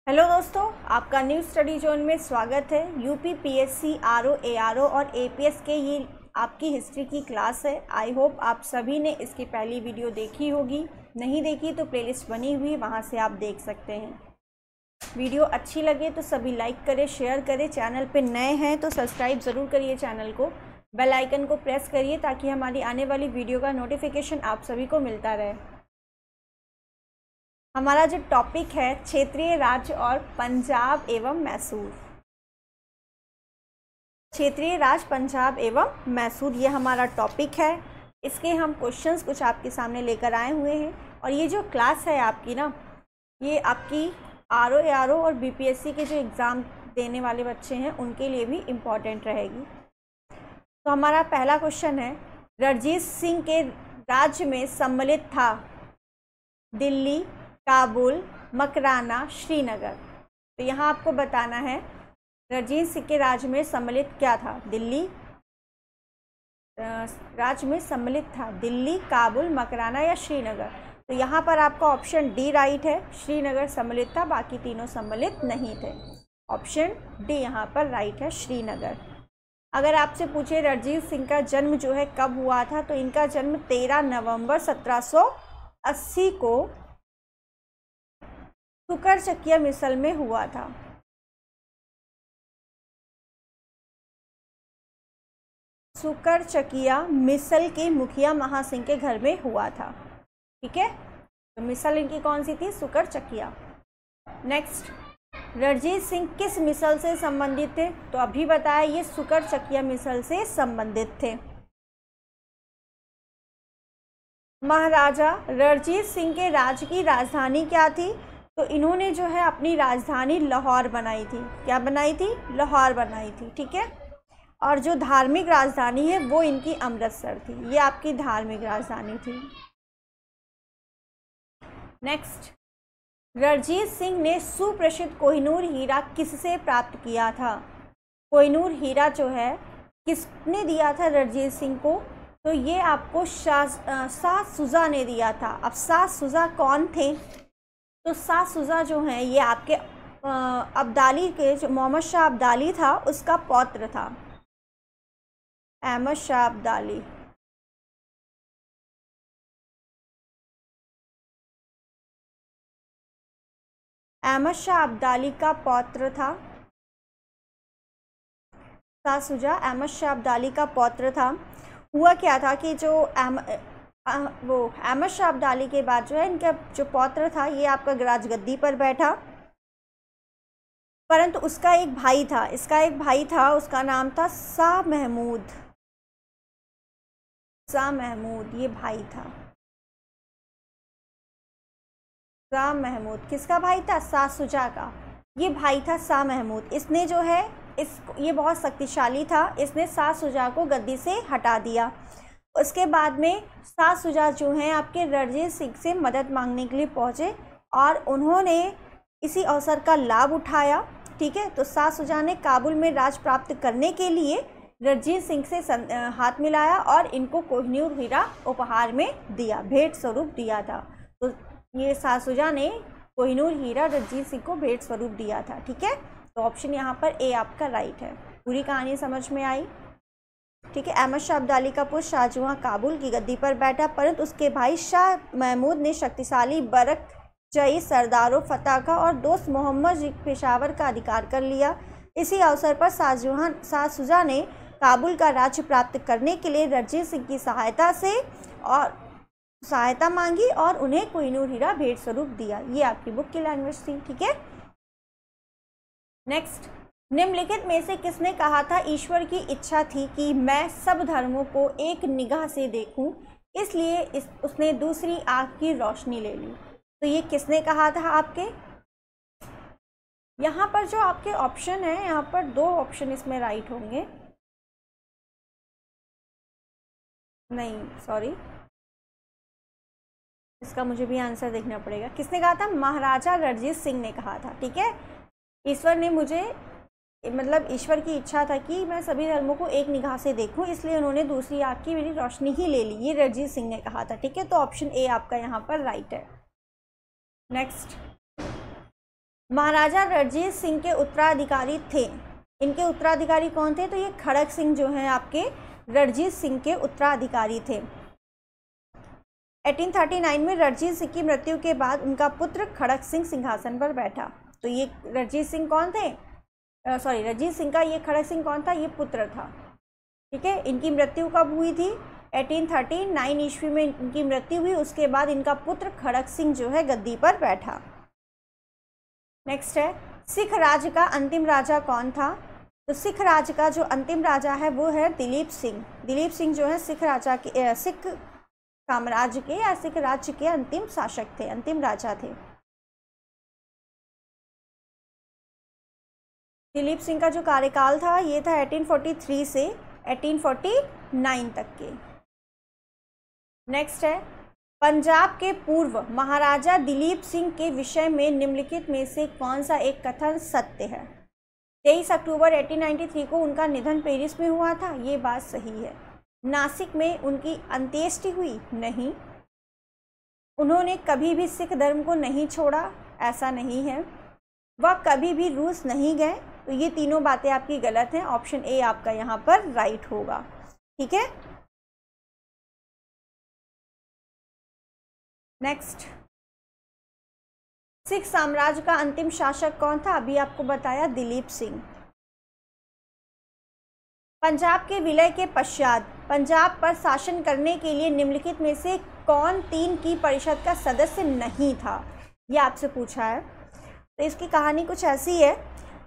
Hello दोस्तों, आपका new study zone में स्वागत है। यूपी पीएससी आरओ एआरओ और एपीएस के ये आपकी हिस्ट्री की क्लास है। आई होप आप सभी ने इसकी पहली वीडियो देखी होगी। नहीं देखी तो प्लेलिस्ट बनी हुई, वहाँ से आप देख सकते हैं। वीडियो अच्छी लगे तो सभी लाइक करें, शेयर करें। चैनल पे नए हैं तो सब्सक्राइब ज़रूर करिए चैनल को, बेल आइकन को प्रेस करिए ताकि हमारी आने वाली वीडियो का नोटिफिकेशन आप सभी को मिलता रहे। हमारा जो टॉपिक है क्षेत्रीय राज्य और पंजाब एवं मैसूर। क्षेत्रीय राज्य, पंजाब एवं मैसूर, ये हमारा टॉपिक है। इसके हम क्वेश्चंस कुछ आपके सामने लेकर आए हुए हैं। और ये जो क्लास है आपकी ना, ये आपकी आरओ एआरओ और बीपीएससी के जो एग्ज़ाम देने वाले बच्चे हैं उनके लिए भी इम्पॉर्टेंट रहेगी। तो हमारा पहला क्वेश्चन है, रणजीत सिंह के राज्य में सम्मिलित था दिल्ली, काबुल, मकराना, श्रीनगर। तो यहाँ आपको बताना है रणजीत सिंह के राज्य में सम्मिलित क्या था। दिल्ली राज्य में सम्मिलित था दिल्ली, काबुल, मकराना या श्रीनगर। तो यहाँ पर आपका ऑप्शन डी राइट है। श्रीनगर सम्मिलित था, बाकी तीनों सम्मिलित नहीं थे। ऑप्शन डी यहाँ पर राइट है, श्रीनगर। अगर आपसे पूछे रणजीत सिंह का जन्म जो है कब हुआ था, तो इनका जन्म 13 नवंबर 1780 को सुकरचकिया मिसल में हुआ था। सुकरचकिया मिसल के मुखिया महासिंह के घर में हुआ था। ठीक है, तो मिसल इनकी कौन सी थी? सुकरचकिया। नेक्स्ट, रणजीत सिंह किस मिसल से संबंधित थे? तो अभी बताया ये सुकरचकिया मिसल से संबंधित थे। महाराजा रणजीत सिंह के राज्य की राजधानी क्या थी? तो इन्होंने जो है अपनी राजधानी लाहौर बनाई थी। क्या बनाई थी? लाहौर बनाई थी। ठीक है, और जो धार्मिक राजधानी है वो इनकी अमृतसर थी। ये आपकी धार्मिक राजधानी थी। नेक्स्ट, रणजीत सिंह ने सुप्रसिद्ध कोहिनूर हीरा किससे प्राप्त किया था? कोहिनूर हीरा जो है किसने दिया था रणजीत सिंह को? तो ये आपको शाह सुजा ने दिया था। अब शाह सुजा कौन थे? तो शाह सुजा जो हैं ये आपके अब्दाली के, जो मोहम्मद शाह अब्दाली था उसका पौत्र था, अहमद शाह अब्दाली। अहमद शाह अब्दाली का पौत्र था शाह सुजा, अहमद शाह अब्दाली का पौत्र था। हुआ क्या था कि जो अहमद शाह अब्दाली के बाद जो है इनका जो पौत्र था ये आपका राजगद्दी पर बैठा, परंतु उसका एक भाई था। इसका एक भाई था, उसका नाम था शाह महमूद। शाह महमूद ये भाई था। शाह महमूद किसका भाई था? शाह सुजा का। ये भाई था शाह महमूद। इसने जो है ये बहुत शक्तिशाली था। इसने शाह सुजा को गद्दी से हटा दिया। उसके बाद में शाह सुजा जो हैं आपके रणजीत सिंह से मदद मांगने के लिए पहुँचे और उन्होंने इसी अवसर का लाभ उठाया। ठीक है, तो शाह सुजा ने काबुल में राज प्राप्त करने के लिए रणजीत सिंह से हाथ मिलाया और इनको कोहिनूर हीरा उपहार में दिया, भेंट स्वरूप दिया था। तो ये शाह सुजा ने कोहिनूर हीरा रणजीत सिंह को भेंट स्वरूप दिया था। ठीक है, तो ऑप्शन यहाँ पर ए आपका राइट है। पूरी कहानी समझ में आई? ठीक है, अहमद शाह अब्दाली का पुत्र शाहजहां काबुल की गद्दी पर बैठा, परंतु उसके भाई शाह महमूद ने शक्तिशाली बरकजई सरदारों फतह का और दोस्त मोहम्मद पेशावर का अधिकार कर लिया। इसी अवसर पर शाह सुजा ने काबुल का राज्य प्राप्त करने के लिए रणजीत सिंह की सहायता मांगी और उन्हें कोहिनूर हीरा भेंट स्वरूप दिया। ये आपकी बुक की लैंग्वेज थी। ठीक है, नेक्स्ट, निम्नलिखित में से किसने कहा था ईश्वर की इच्छा थी कि मैं सब धर्मों को एक निगाह से देखूं, इसलिए उसने दूसरी आंख की रोशनी ले ली। तो ये किसने कहा था आपके? यहाँ पर जो आपके ऑप्शन है, यहाँ पर दो ऑप्शन इसमें राइट होंगे। नहीं, सॉरी, इसका मुझे भी आंसर देखना पड़ेगा। किसने कहा था? महाराजा रणजीत सिंह ने कहा था। ठीक है, ईश्वर ने ईश्वर की इच्छा था कि मैं सभी धर्मों को एक निगाह से देखूं, इसलिए उन्होंने दूसरी आंख की मेरी रोशनी ही ले ली। ये रणजीत सिंह ने कहा था। ठीक है, तो ऑप्शन ए आपका यहाँ पर राइट है। नेक्स्ट, महाराजा रणजीत सिंह के उत्तराधिकारी थे। इनके उत्तराधिकारी कौन थे? तो ये खड़क सिंह जो हैं आपके रणजीत सिंह के उत्तराधिकारी थे। 1839 में रणजीत सिंह की मृत्यु के बाद उनका पुत्र खड़क सिंह सिंहासन पर बैठा। तो ये रणजीत सिंह कौन थे? रणजीत सिंह का ये खड़क सिंह कौन था? ये पुत्र था। ठीक है, इनकी मृत्यु कब हुई थी? 1839 ईस्वी में इनकी मृत्यु हुई। उसके बाद इनका पुत्र खड़क सिंह जो है गद्दी पर बैठा। नेक्स्ट है, सिख राज्य का अंतिम राजा कौन था? तो सिख राज्य का जो अंतिम राजा है वो है दिलीप सिंह। दिलीप सिंह जो है सिख साम्राज्य के या सिख राज्य के अंतिम शासक थे, अंतिम राजा थे। दिलीप सिंह का जो कार्यकाल था ये था 1843 से 1849 तक के। नेक्स्ट है, पंजाब के पूर्व महाराजा दिलीप सिंह के विषय में निम्नलिखित में से कौन सा एक कथन सत्य है? 23 अक्टूबर 1893 को उनका निधन पेरिस में हुआ था, ये बात सही है। नासिक में उनकी अंत्येष्टि हुई? नहीं। उन्होंने कभी भी सिख धर्म को नहीं छोड़ा? ऐसा नहीं है। वह कभी भी रूस नहीं गए? तो ये तीनों बातें आपकी गलत हैं। ऑप्शन ए आपका यहाँ पर राइट होगा। ठीक है, नेक्स्ट, सिख साम्राज्य का अंतिम शासक कौन था? अभी आपको बताया, दिलीप सिंह। पंजाब के विलय के पश्चात पंजाब पर शासन करने के लिए निम्नलिखित में से कौन 3 की परिषद का सदस्य नहीं था? यह आपसे पूछा है। तो इसकी कहानी कुछ ऐसी है।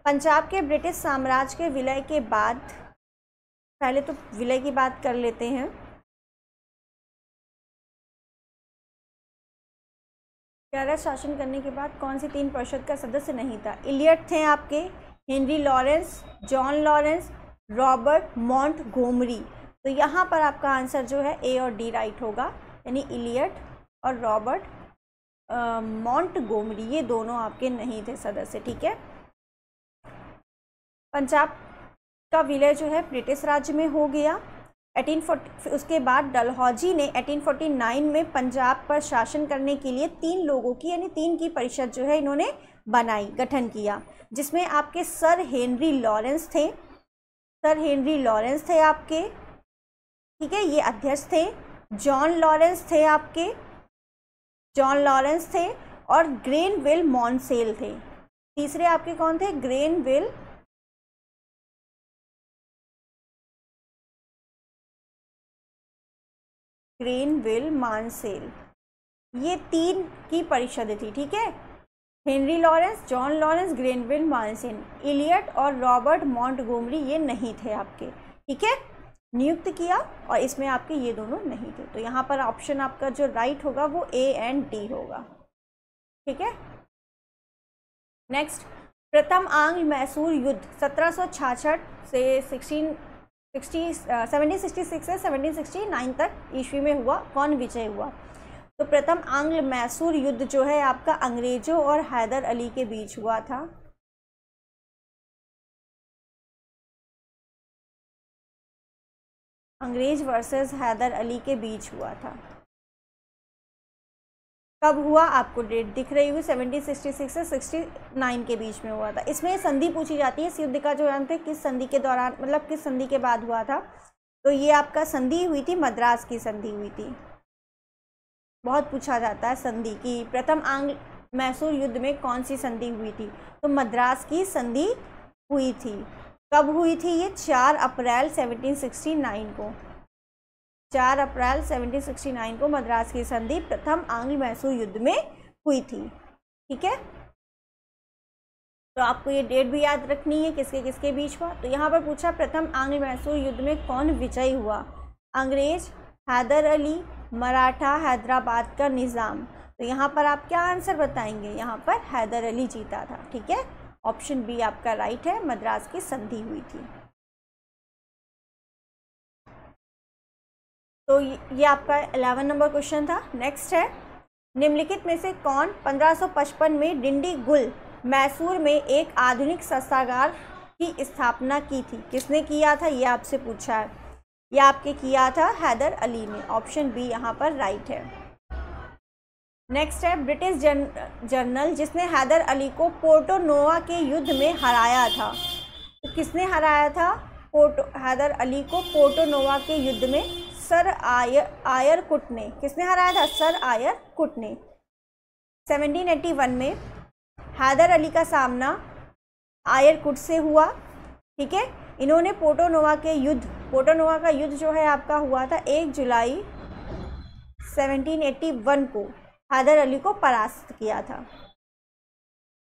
पंजाब के ब्रिटिश साम्राज्य के विलय के बाद, पहले तो विलय की बात कर लेते हैं। प्यारा शासन करने के बाद कौन सी 3 परिषद का सदस्य नहीं था? इलियट थे आपके, Henry Lawrence, John Lawrence, Robert Montgomery. तो यहाँ पर आपका आंसर जो है ए और डी राइट होगा, यानी इलियट और रॉबर्ट मॉन्टगोमरी ये दोनों आपके नहीं थे सदस्य। ठीक है, पंजाब का विलय जो है ब्रिटिश राज्य में हो गया 1840। उसके बाद डलहौजी ने 1849 में पंजाब पर शासन करने के लिए 3 लोगों की यानी 3 की परिषद जो है इन्होंने बनाई, गठन किया, जिसमें आपके सर हेनरी लॉरेंस थे। सर हेनरी लॉरेंस थे आपके, ठीक है, ये अध्यक्ष थे। जॉन लॉरेंस थे आपके, जॉन लॉरेंस थे, और ग्रेनविल मॉन्सेल थे। तीसरे आपके कौन थे? Grenville Mansel. ये 3 की परिषद थी। ठीक है, Henry Lawrence, John Lawrence, Grenville Mansel. Elliot और रॉबर्ट मॉन्टगोमरी ये नहीं थे आपके। ठीक है, नियुक्त किया, और इसमें आपके ये दोनों नहीं थे। तो यहाँ पर ऑप्शन आपका जो राइट होगा वो ए एंड डी होगा। ठीक है, नेक्स्ट, प्रथम आंग्ल मैसूर युद्ध 1766 से 1766 से 1769 तक ईस्वी में हुआ। कौन विजय हुआ? तो प्रथम आंग्ल मैसूर युद्ध जो है आपका अंग्रेजों और हैदर अली के बीच हुआ था। अंग्रेज वर्सेस हैदर अली के बीच हुआ था। कब हुआ? आपको डेट दिख रही हुई, 1766 से 69 के बीच में हुआ था। इसमें संधि पूछी जाती है, इस युद्ध का जो अंत है किस संधि के दौरान, मतलब किस संधि के बाद हुआ था? तो ये आपका संधि हुई थी, मद्रास की संधि हुई थी। बहुत पूछा जाता है संधि की, प्रथम आंग्ल मैसूर युद्ध में कौन सी संधि हुई थी? तो मद्रास की संधि हुई थी। कब हुई थी ये? 4 अप्रैल 1769 को। 4 अप्रैल 1769 को मद्रास की संधि प्रथम आंग्ल मैसूर युद्ध में हुई थी। ठीक है, तो आपको ये डेट भी याद रखनी है किसके किसके बीच हुआ। तो यहाँ पर पूछा प्रथम आंग्ल मैसूर युद्ध में कौन विजयी हुआ? अंग्रेज, हैदर अली, मराठा, हैदराबाद का निज़ाम। तो यहाँ पर आप क्या आंसर बताएंगे? यहाँ पर हैदर अली जीता था। ठीक है, ऑप्शन बी आपका राइट है, मद्रास की संधि हुई थी। तो ये आपका 11 नंबर क्वेश्चन था। नेक्स्ट है, निम्नलिखित में से कौन 1555 में डिंडीगुल मैसूर में एक आधुनिक शस्त्रागार की स्थापना की थी? किसने किया था ये आपसे पूछा है। ये आपके किया था हैदर अली ने। ऑप्शन बी यहाँ पर राइट है। नेक्स्ट है ब्रिटिश जनरल जिसने हैदर अली को पोर्टो नोवा के युद्ध में हराया था। तो किसने हराया था हैदर अली को पोर्टो नोवा के युद्ध में? सर आयर कुट ने। किसने हराया था? सर आयर कुट ने। 1781 में हैदर अली का सामना आयर कुट से हुआ। ठीक है, इन्होंने पोर्टो नोवा का युद्ध जो है आपका हुआ था 1 जुलाई 1781 को हैदर अली को परास्त किया था।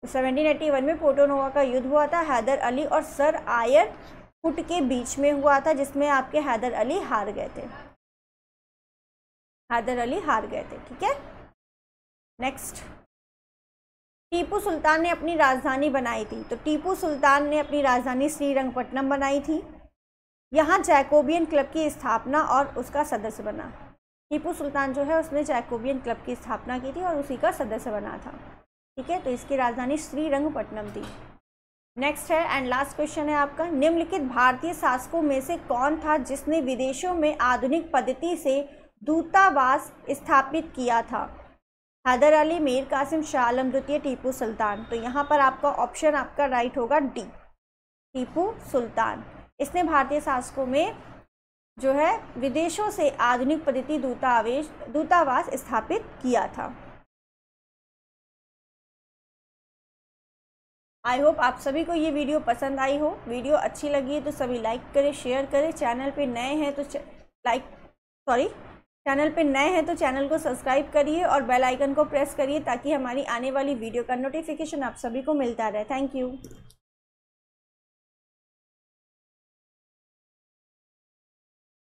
1781 में पोर्टो नोवा का युद्ध हुआ था, हैदर अली और सर आयर कुट के बीच में हुआ था, जिसमें आपके हैदर अली हार गए थे। ठीक है। नेक्स्ट, टीपू सुल्तान ने अपनी राजधानी बनाई थी। तो टीपू सुल्तान ने अपनी राजधानी श्रीरंगपट्टनम बनाई थी। यहाँ जैकोबियन क्लब की स्थापना और उसका सदस्य बना। टीपू सुल्तान जो है उसने जैकोबियन क्लब की स्थापना की थी और उसी का सदस्य बना था। ठीक है, तो इसकी राजधानी श्रीरंगपट्टनम थी। नेक्स्ट है एंड लास्ट क्वेश्चन है आपका, निम्नलिखित भारतीय शासकों में से कौन था जिसने विदेशों में आधुनिक पद्धति से दूतावास स्थापित किया था? हैदर अली, मीर कासिम, शाह आलम द्वितीय, टीपू सुल्तान। तो यहाँ पर आपका ऑप्शन आपका राइट होगा डी, टीपू सुल्तान। इसने भारतीय शासकों में जो है विदेशों से आधुनिक पद्धति दूतावास स्थापित किया था। आई होप आप सभी को ये वीडियो पसंद आई हो। वीडियो अच्छी लगी है तो सभी लाइक करें, शेयर करें। चैनल पे नए हैं तो चैनल को सब्सक्राइब करिए और बेल आइकन को प्रेस करिए ताकि हमारी आने वाली वीडियो का नोटिफिकेशन आप सभी को मिलता रहे। Thank you.